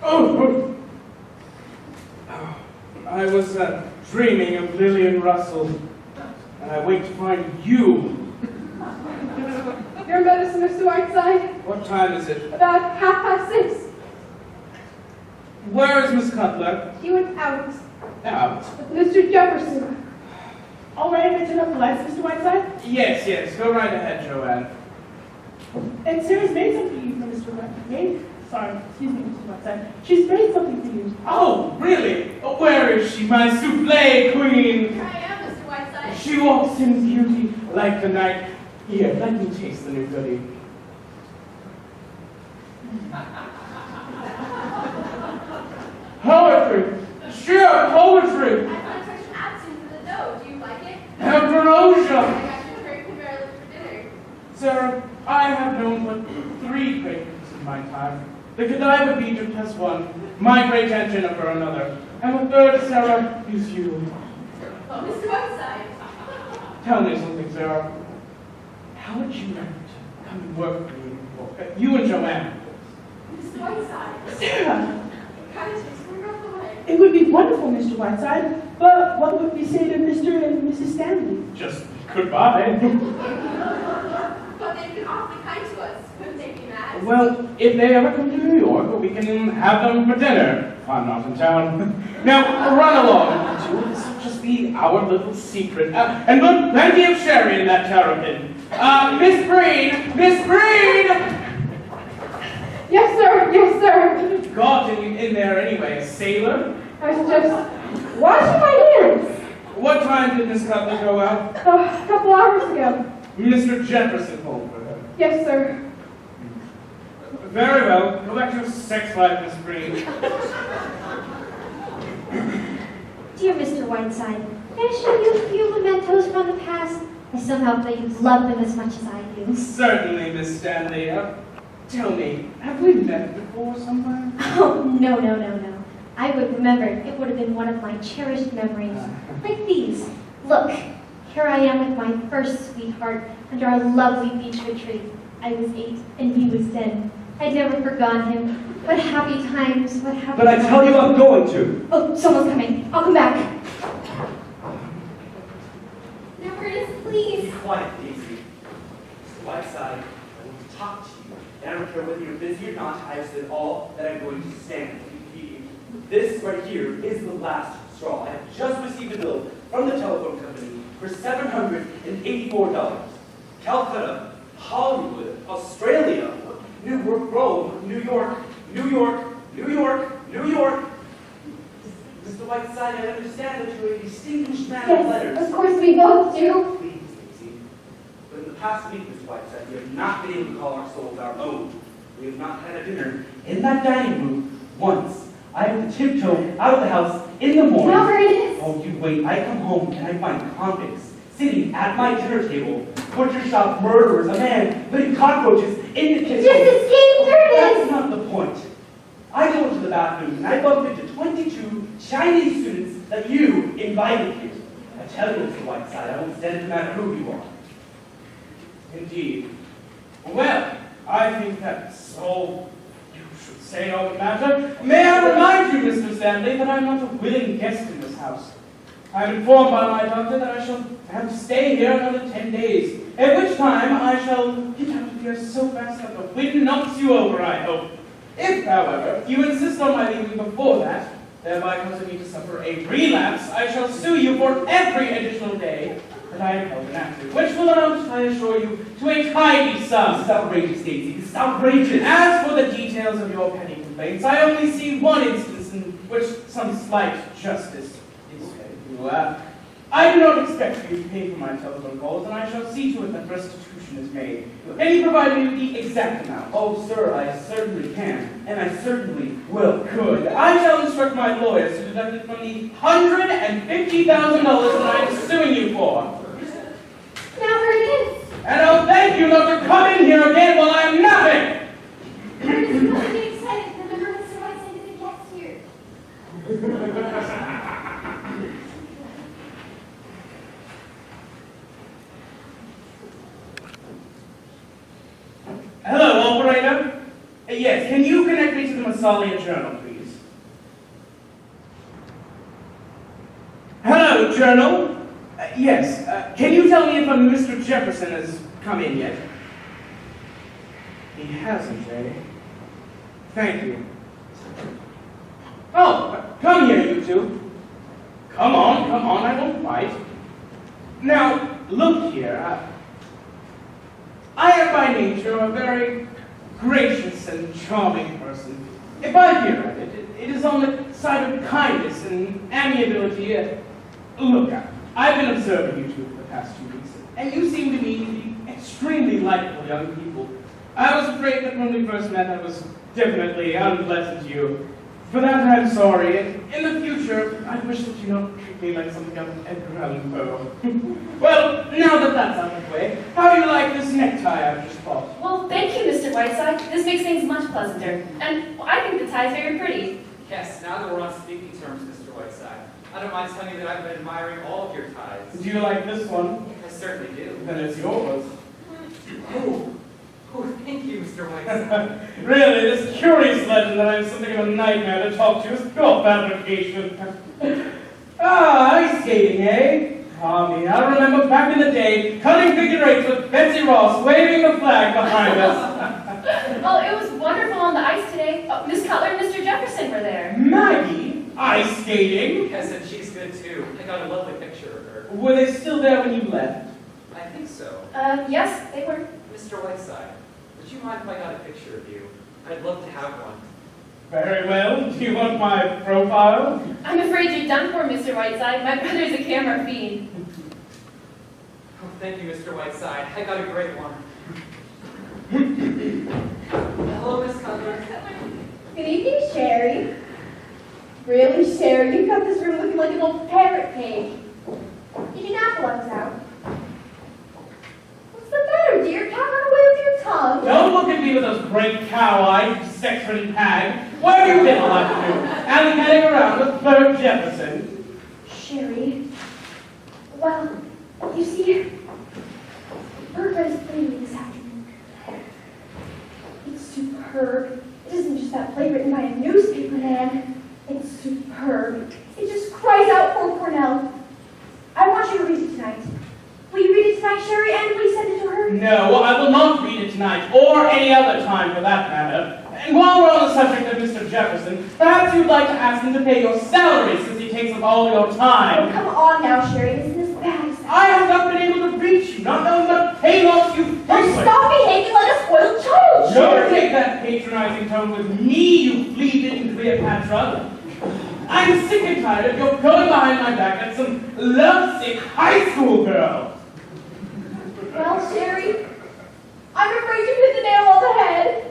Oh, I was dreaming of Lillian Russell, and I wait to find you. Your medicine, Mr. Whiteside. What time is it? About 6:30. Where is Miss Cutler? She went out. Out. With Mr. Jefferson. All right, turn up the lights, Mr. Whiteside. Yes. Go right ahead, Joanne. And Sarah's made something for you, Mr. Whiteside. Excuse me, Mr. Whiteside. She's made something for you. Oh, really? Where is she, my souffle queen? Here I am, Mr. Whiteside. She walks in beauty like the night. Here, let me taste the new goodie. Poetry! Sheer poetry! I found such an absinthe for the dough. Do you like it? Ambrosia! I got you a very primarily for dinner. Sarah, I have known but 3 great cooks in my time. The Godiva of Egypt has one, my great Aunt Jennifer another, and the third, Sarah, is you. Oh, Mr. Whiteside. Tell me something, Sarah. How would you like to come and work for me? You and Joanne. Mr. Whiteside. Sarah, Kind of takes my breath away. it would be wonderful, Mr. Whiteside, but what would we say to Mr. and Mrs. Stanley? Just goodbye. But they've been awfully kind to us. Couldn't they be mad? Well, if they ever come to New York, we can have them for dinner. If I'm not in town. Now, run along. This will just be our little secret. And look, plenty of sherry in that terrapin. Miss Breen! Miss Breen! Yes, sir. Yes, sir. Got in there anyway, a sailor? I was just washing my hands. What time did Miss Cutler go out? A couple hours ago. Mr. Jefferson called for her. Yes, sir. Very well. Go back to your sex life, Miss Breen. Dear Mr. Whiteside, may I show you a few mementos from the past? I somehow thought you'd love them as much as I do. Certainly, Miss Stanley. Tell me, have we met before somewhere? Oh, no. I would remember. It would have been one of my cherished memories. Like these. Look, here I am with my first sweetheart under a lovely beach retreat. I was 8 and he was 10. I'd never forgotten him. What happy times, what happy But I times. tell you I'm going to. Oh, someone's coming. I'll come back. Now, Curtis, please. Be quiet, Daisy. Mr. Whiteside, I want to talk to you. And I don't care whether you're busy or not, I have said all that I'm going to stand. This right here is the last straw. I have just received a bill from the telephone company for $784. Calcutta, Hollywood, Australia, Newark, Rome, New York. Mr. Whiteside, I understand that you're a distinguished man of letters. Yes, of course we both do. Please, Daisy. But in the past week, Mr. Whiteside, we have not been able to call our souls our own. We have not had a dinner in that dining room once. I have to tiptoe out of the house in the morning. Now, Curtis. Oh, you wait. I come home and I find convicts sitting at my dinner table. Butcher shop murderers, a man putting cockroaches in the kitchen. Just escape, That's Curtis. not the point. I go into the bathroom and I bumped into 22 Chinese students that you invited here. I tell you, Mr. Whiteside, I won't stand it no matter who you are. Indeed. Well, I think that's all you should say on the matter. May I remind you, Mr. Stanley, that I am not a willing guest in this house. I am informed by my doctor that I shall have to stay here another 10 days, at which time I shall get out of here so fast that the wind knocks you over, I hope. If, however, you insist on my leaving before that, thereby causing me to suffer a relapse, I shall sue you for every additional day that I am held inactive, which will amount, I assure you, to a tidy sum. This is outrageous, Daisy. This is outrageous. As for the details of your petty complaints, I only see one instance in which some slight justice is paid you. I do not expect you to pay for my telephone calls, and I shall see to it that restitution is made. Can you provide me with the exact amount? Oh, sir, I certainly can, and I certainly will. Good. I shall instruct my lawyers to deduct it from the $150,000 that I am suing you for. Now, Curtis. And I'll thank you not to come in here again while I'm napping! Curtis, you must get excited. Remember, Mr. Whiteside is a guest here. Hello, operator. Yes, can you connect me to the Massalia Journal, please? journal? Yes. Can you tell me if Mr. Jefferson has come in yet? He hasn't, eh? Thank you. Oh, come here, you two. Come on, I won't fight. Now, look here. I am by nature a very gracious and charming person. If I hear of it, it is on the side of kindness and amiability. Look, I've been observing you two for the past 2 weeks, and you seem to me to be extremely likable young people. I was afraid that when we first met, I was definitely unpleasant to you. For that, I'm sorry, and in the future, I wish that you don't treat me like something of Edgar Allan Poe. Well, now that that's out of the way, how do you like this necktie I've just bought? Well, thank you, Mr. Whiteside. This makes things much pleasanter. And I think the tie's very pretty. Yes, now that we're on speaking terms, Mr. Whiteside, I don't mind telling you that I've been admiring all of your ties. Do you like this one? I certainly do. Then it's yours. Oh, thank you, Mr. Whiteside. Really, this curious legend that I'm something of a nightmare to talk to is pure fabrication. Ice skating, eh? Me, I remember back in the day, cutting figure eights with Betsy Ross, waving the flag behind us. Well, it was wonderful on the ice today. Oh, Miss Cutler and Mr. Jefferson were there. Maggie? Ice skating? Yes, and she's good too. I got a lovely picture of her. Were they still there when you left? I think so. Yes, they were. Mr. Whiteside, would you mind if I got a picture of you? I'd love to have one. Very well. Do you want my profile? I'm afraid you're done for, Mr. Whiteside. My brother's a camera fiend. Oh, thank you, Mr. Whiteside. I got a great one. Hello, Miss Cutler. Good evening, Sherry. Really, Sherry? You've got this room looking like an old parrot cage. Did you nap while I was out? What's the matter, dear? Can't run away with your tongue. Don't look at me with those great cow-eyed, sex-ridden hag. Where have you been all afternoon? Alley-catting around with Bert Jefferson. Sherry. Well, you see, Bert read his play to me this afternoon. It's superb. It isn't just that play written by a newspaper man. It's superb. It just cries out for Cornell. I want you to read it tonight. Will you read it tonight, Sherry, and will you send it to her? No, I will not read it tonight, or any other time for that matter. And while we're on the subject of Mr. Jefferson, perhaps you'd like to ask him to pay your salary since he takes up all your Oh, time. come on now, Sherry. It isn't as bad as that. I have not been able to reach you, not knowing what payoff you Now frequent. stop behaving like a spoiled child, Don't Sherry. take that patronizing tone with me, you flea-bitten Cleopatra. I'm sick and tired of your going behind my back like some lovesick high school girl. Well, Sherry, I'm afraid you hit the nail on the head.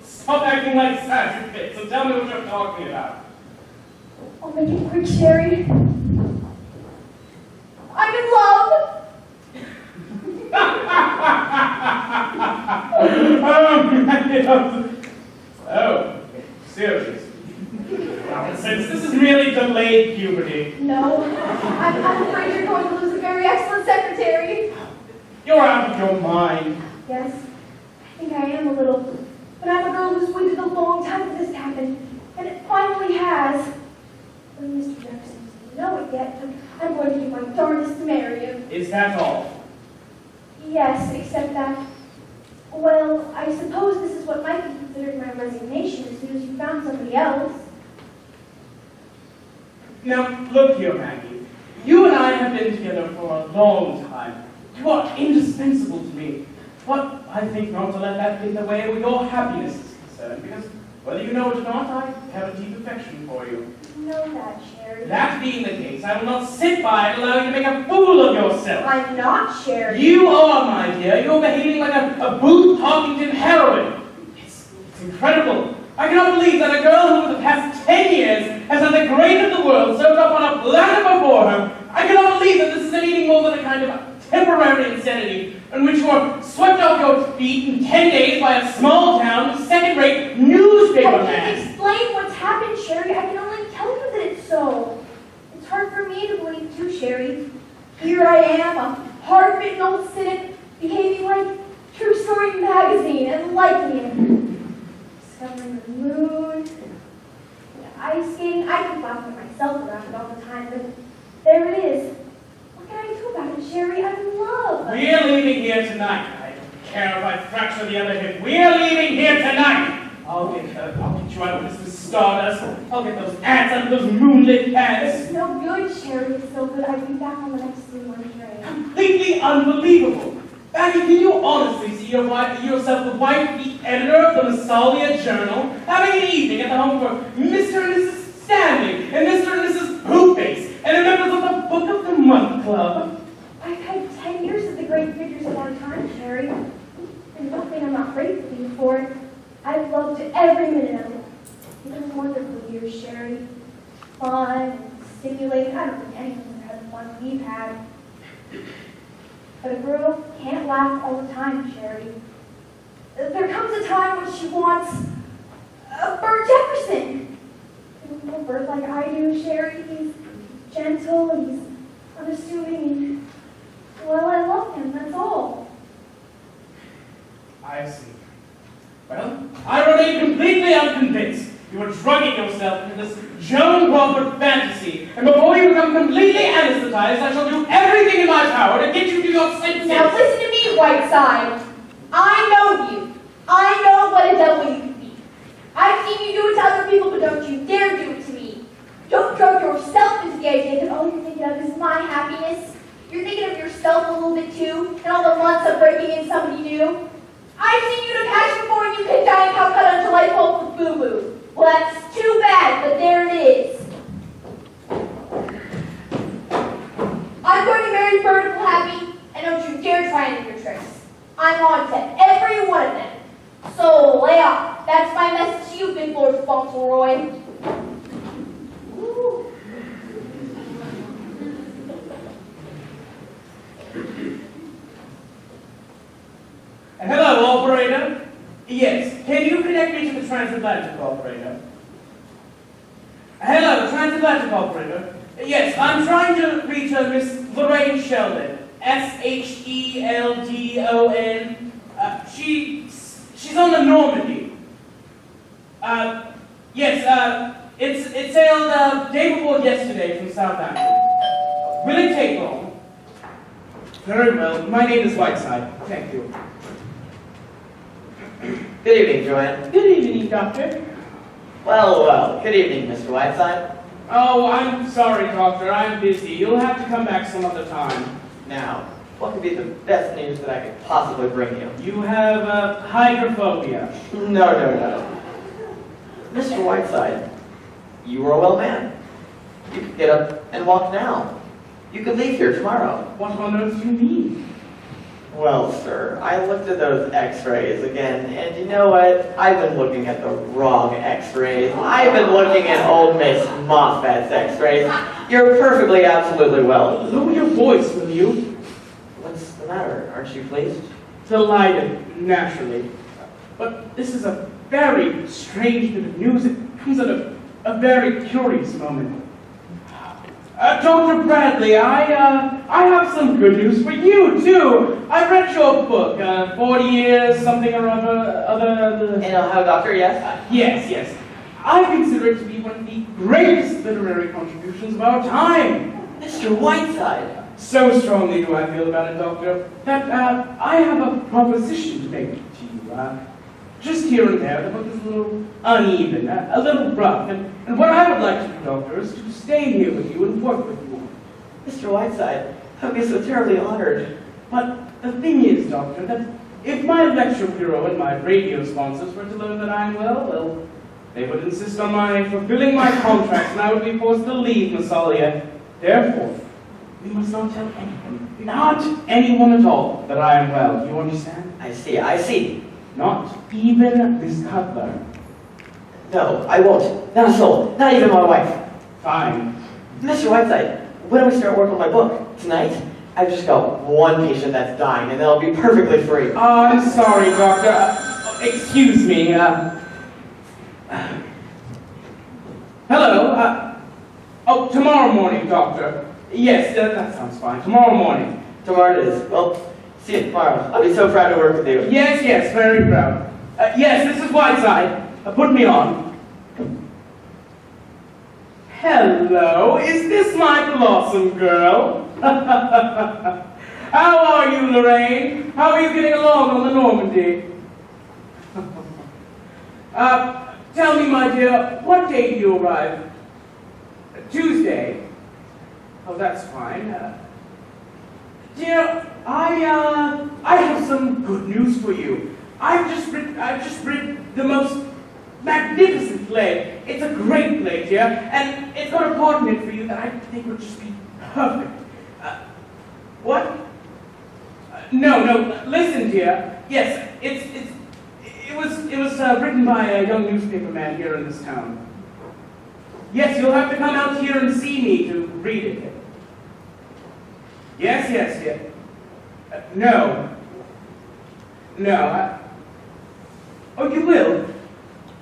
Stop acting like sassy fits and tell me what you're talking about. I'll make it quick, Sherry. I'm in love. Oh, serious. Since this is merely delayed puberty, No, I'm afraid you're going to lose a very excellent secretary. you're out of your mind. Yes, I think I am a little. But I'm a girl who's waited a long time for this to happen, and it finally has. When Mr. Jefferson doesn't know it yet, but I'm going to do my darndest to marry him. Is that all? Yes, except that, well, I suppose this is what might be considered my resignation as soon as you found somebody else. Now, look here, Maggie. You and I have been together for a long time. You are indispensable to me. But I think not to let that get in the way where your happiness is concerned, because whether you know it or not, I have a deep affection for you. You know that, Sherry. That being the case, I will not sit by and allow you to make a fool of yourself. I'm not Sherry. You are, my dear. You're behaving like a Booth-Tarkington heroine. It's incredible. I cannot believe that a girl who for the past 10 years has had the great of the world served up on a platter before her. I cannot believe that this is anything more than a kind of temporary insanity in which you are swept off your feet in 10 days by a small-town, second-rate newspaper I man. can't explain what's happened, Sherry. I can only tell you that it's so. It's hard for me to believe, too, Sherry. Here I am, a hard-bitten old cynic, behaving like True Story magazine and liking it. Discovering the moon, the ice skating. I keep laughing at myself around it all the time, but there it is. What can I do about it, Sherry? I'm in love. We're leaving here tonight. I don't care if I fracture the other hip. We're leaving here tonight. I'll get you out of this Stardust. I'll get those ants out of those moonlit pants. It's no good, Sherry. It's no good. I'll be back on the next 3-1 train. Completely unbelievable. Patty, can you honestly see yourself the white-feet editor of the Massalia Journal having an evening at the home for Mr. and Mrs. Stanley and Mr. and Mrs. Poopface and the members of the Book of the Month Club? I've had 10 years of the great figures of our time, Sherry. And don't think I'm not grateful to you for it. I've loved every minute of it. It's been wonderful years, Sherry. Fun and stimulating. I don't think anyone's had the fun we've had. But a girl can't laugh all the time, Sherry. There comes a time when she wants a Bert Jefferson. You know Bert like I do, Sherry. He's gentle and he's unassuming and, well, I love him, that's all. I see. Well, I remain completely unconvinced. You are drugging yourself into this Joan Crawford fantasy, and before you become completely anesthetized, I shall do everything in my power to get you to your senses. Now listen to me, Whiteside. I know you. I know what a devil you can be. I've seen you do it to other people, but don't you dare do it to me. Don't drug yourself into the idea that all you're thinking of is my happiness. You're thinking of yourself a little bit too, and all the months of breaking in somebody new. I've seen you to passion for and you can die in Calcutta until I fall with boo-boo. Well, that's too bad, but there it is. I'm going to marry Bert and Happy, and don't you dare try any of your tricks. I'm on to every one of them. So lay off. That's my message to you, Big Lord Fauntleroy. Ooh. Hello, operator. Yes, can you connect me to the transatlantic operator? Hello, transatlantic operator. Yes, I'm trying to reach Miss Lorraine Sheldon. Sheldon. She's on the Normandy. Yes, it sailed day before yesterday from Southampton. Will it take long? Very well. My name is Whiteside. Thank you. Good evening, Joanne. Good evening, Doctor. Well, good evening, Mr. Whiteside. Oh, I'm sorry, Doctor. I'm busy. You'll have to come back some other time. Now, what could be the best news that I could possibly bring you? You have hydrophobia. No. Mr. Whiteside, you are a well man. You could get up and walk now. You could leave here tomorrow. What on earth do you mean? Well, sir, I looked at those x-rays again, and you know what? I've been looking at the wrong x-rays. I've been looking at old Miss Moffat's x-rays. You're perfectly, absolutely well. Lower your voice, will you? What's the matter? Aren't you pleased? Delighted, naturally. But this is a very strange bit of news. It comes at a very curious moment. Dr. Bradley, I have some good news for you, too. I read your book, 40 Years, something or other. You know how, Doctor, yes? Yes. I consider it to be one of the greatest literary contributions of our time. Mr. Whiteside. So strongly do I feel about it, Doctor, that I have a proposition to make to you. Just here and there, the book is a little uneven, a little rough, and what I would like to do, Doctor, is to stay here with you and work with you. Mr. Whiteside, I'd be so terribly honored. But the thing is, Doctor, that if my lecture bureau and my radio sponsors were to learn that I'm well, they would insist on my fulfilling my contracts, and I would be forced to leave Massalia. Therefore, we must not tell anyone, not anyone at all, that I am well. You understand? I see. Not even Miss Cutler. No, I won't. Not a soul. Not even my wife. Fine. Mr. Whiteside, when do we start work on my book? Tonight? I've just got one patient that's dying, and they'll be perfectly free. I'm sorry, Doctor. Excuse me. Hello. Tomorrow morning, Doctor. Yes, that sounds fine. Tomorrow morning. Tomorrow it is. Well, see you tomorrow. I'll be so proud to work with you. Yes, very proud. Yes, this is Whiteside. Put me on. Hello, is this my Blossom girl? How are you, Lorraine? How are you getting along on the Normandy? Tell me, my dear, what day do you arrive? Tuesday? Oh, that's fine. Dear, I have some good news for you. I've just written the most magnificent play. It's a great play, dear, and it's got a part in it for you that I think would just be perfect. What? No, listen, dear. Yes, it was written by a young newspaper man here in this town. Yes, you'll have to come out here and see me to read it. Yes. No. Oh, you will?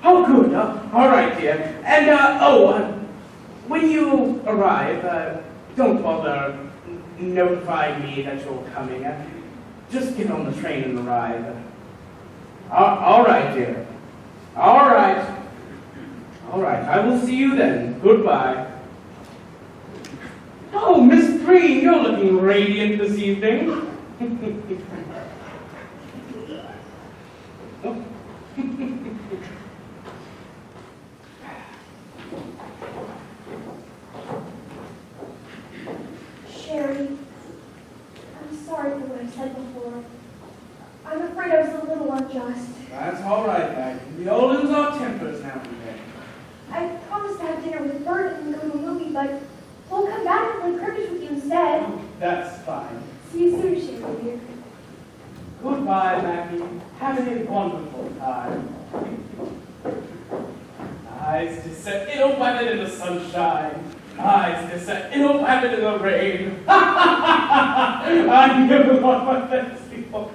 Oh, good. All right, dear. And, when you arrive, don't bother notifying me that you're coming. Just get on the train and arrive. All right, dear. All right. I will see you then. Goodbye. Oh, Miss Green, you're looking radiant this evening. Oh. Sherry, I'm sorry for what I said before. I'm afraid I was a little unjust. That's all right, Maggie. We all lose our tempers now and then. I promised to have dinner with Bert and go to a movie, but we'll come back and play cricket with you instead. That's fine. See you soon, Sherry, dear. Goodbye, Maggie. Have a wonderful time. Eyes to set ill weather in the sunshine. Eyes to set ill weather in the rain. I never thought about that before.